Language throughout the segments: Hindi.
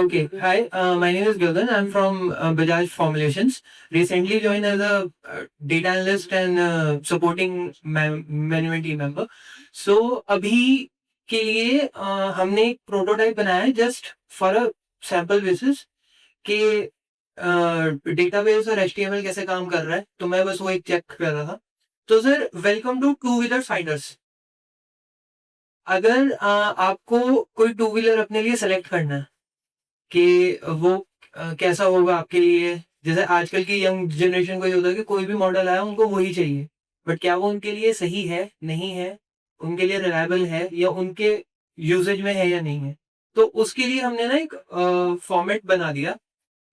Okay. Hi, my name is Gagan. I'm from Bajaj Formulations. Recently joined as a data analyst and supporting management team member. So अभी के लिए हमने एक प्रोटोटाइप बनाया है just for a sample basis कि डेटाबेस और HTML कैसे काम कर रहा है. तो मैं बस वो एक चेक कर रहा था. तो sir welcome to two wheeler finders. अगर आपको कोई टू व्हीलर अपने लिए सेलेक्ट करना है कि वो कैसा होगा आपके लिए. जैसे आजकल की यंग जनरेशन को ये होता है कि कोई भी मॉडल आया उनको वही चाहिए, बट क्या वो उनके लिए सही है, नहीं है, उनके लिए रिलायबल है या उनके यूसेज में है या नहीं है. तो उसके लिए हमने ना एक फॉर्मेट बना दिया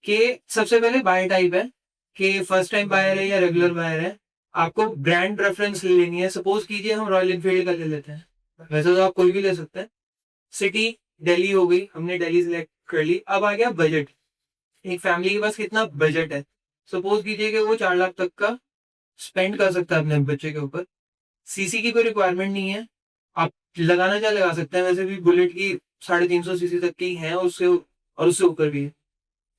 कि सबसे पहले बायर टाइप है कि फर्स्ट टाइम बायर है या रेगुलर बायर है. आपको ब्रांड प्रेफरेंस लेनी है. सपोज कीजिए हम रॉयल एनफील्ड का ले लेते हैं, वैसे तो आप कोई भी ले सकते हैं. सिटी दिल्ली हो गई, हमने दिल्ली सिलेक्ट कर ली. अब आ गया बजट. एक फैमिली के पास कितना बजट है. सपोज कीजिए कि वो 4 लाख तक का स्पेंड कर सकता है अपने बच्चे के ऊपर. सीसी की कोई रिक्वायरमेंट नहीं है, आप लगाना चाहे लगा सकते हैं. वैसे भी बुलेट की 350 सीसी तक की है, उससे ऊपर भी है.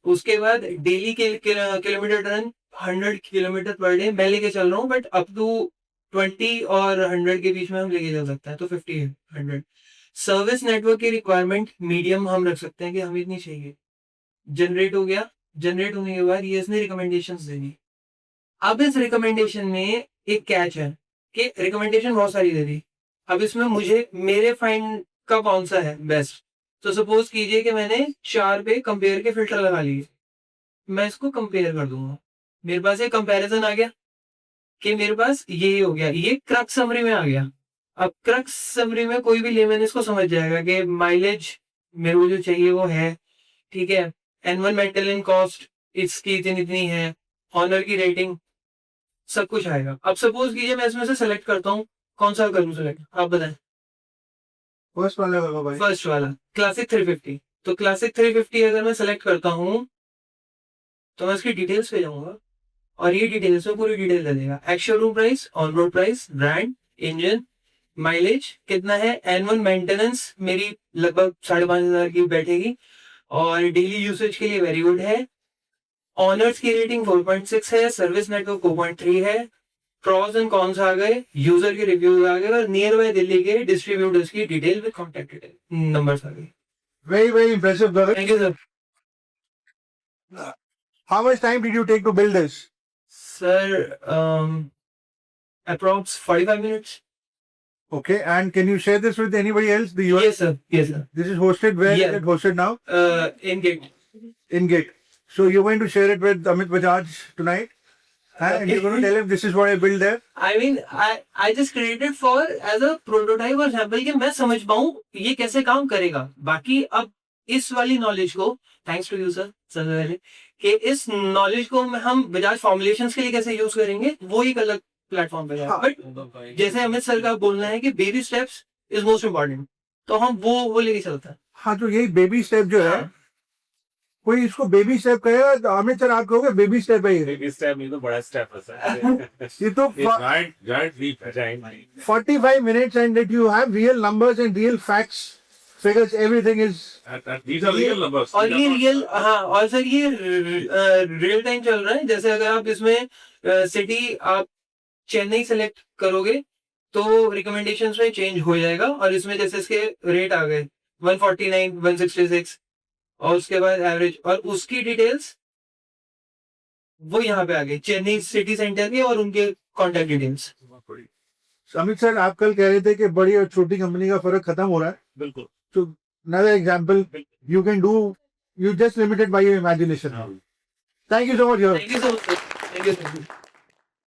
उसके बाद daily kilometre run 100 kilometre per day मैं लेके चल रहा हूँ, बट अप टू 20 और 100 के बीच में हम लेके चल सकते हैं. तो 50-100. सर्विस नेटवर्क की रिक्वायरमेंट मीडियम हम रख सकते हैं कि हमें इतनी चाहिए. जनरेट हो गया. जनरेट होने के बाद ये इसने रिकमेंडेशंस देनी. अब इस रिकमेंडेशन में एक कैच है कि रिकमेंडेशन बहुत सारी दे दी. अब इसमें मुझे मेरे फाइंड का कौन सा है बेस्ट. तो सपोज कीजिए कि मैंने 4 पे कंपेयर के फिल्टर लगा लिए. मैं इसको कंपेयर कर दूंगा. मेरे पास एक कंपैरिजन आ गया कि मेरे पास ये हो गया. ये क्रक्स समरी में आ गया. अब क्रक्स समरी में कोई भी लेमैन इसको समझ जाएगा कि माइलेज मेरे को जो चाहिए वो है, ठीक है. एनुअल मेंटेनेंस कॉस्ट इसकी इतनी है, ऑनर की रेटिंग, सब कुछ आएगा. अब सपोज कीजिए मैं इसमें से सेलेक्ट करता हूँ, कौन सा करूँ सेलेक्ट, आप बताएं. फर्स्ट वाला होगा भाई. फर्स्ट वाला क्लासिक 350. तो क्लासिक 350 अगर मैं सेलेक्ट करता हूँ तो मैं इसकी डिटेल्स पे जाऊंगा और ये डिटेल्स में पूरी डिटेल दे देगा. Ex showroom price, on road price, brand, engine, mileage कितना है, एनुअल मेंटेनेंस मेरी लगभग 5,500 की बैठेगी और डेली यूसेज के लिए वेरी गुड है. ऑनर्स की रेटिंग 4.6 है, सर्विस नेटवर्क 4.3 है. प्रॉस एंड कॉन्स आ गए, यूजर के रिव्यूज आ गए और नियर बाय दिल्ली के डिस्ट्रीब्यूटर्स की detail with contact detail numbers आ गए. Very impressive, Gagan. Thank you sir. How much time did you take to build this? Sir approx 45 minutes. Okay, and can you share this with anybody else? The US. Yes sir, yes sir. This is hosted where? Yeah. Is it hosted now? In Git. In Git. So you're going to share it with Amit Bajaj tonight, and you're going to tell him this is what I built there. I mean, I just created for as a prototype और सैंपल कि मैं समझ पाऊँ ये कैसे काम करेगा. बाकी अब इस वाली नॉलेज को थैंक्स टू यू सर सबसे पहले कि इस नॉलेज को हम बजाज फॉर्मुलेशंस के लिए कैसे यूज करेंगे वो एक अलग प्लेटफॉर्म पे है. हाँ. बट जैसे अमित सर का बोलना है कि baby steps is most important, तो हम वो लेके चलते हैं. हाँ, तो यही बेबी स्टेप जो है, हाँ. कोई इसको बेबी स्टेप कहेगा तो अमित सर आप कहोगे बेबी स्टेप है ये. बेबी स्टेप नहीं तो बड़ा स्टेप है सर. ये तो giant leap है, giant leap. 45 minutes and that you have real numbers and real facts, figures, everything is. And these are real numbers. और ये रियल, हाँ, और सर ये रियल टाइम चल रहा है. जैसे अगर आप इसमें सिटी आप चेन्नई सेलेक्ट करोगे तो रिकमेंडेशंस में चेंज हो जाएगा और इसमें जैसे इसके रेट आ गए 149, 166 और उसके बाद एवरेज और उसकी डिटेल्स वो यहाँ पे आ गई चेन्नई सिटी सेंटर की और उनके कॉन्टेक्ट डिटेल्स. अमित सर आप कल कह रहे थे कि बड़ी और छोटी कंपनी का फर्क खत्म हो रहा है. बिल्कुल. So another example, you can do, you just limited by your imagination. हाँ. Thank you so much. Thank you so much. Thank you.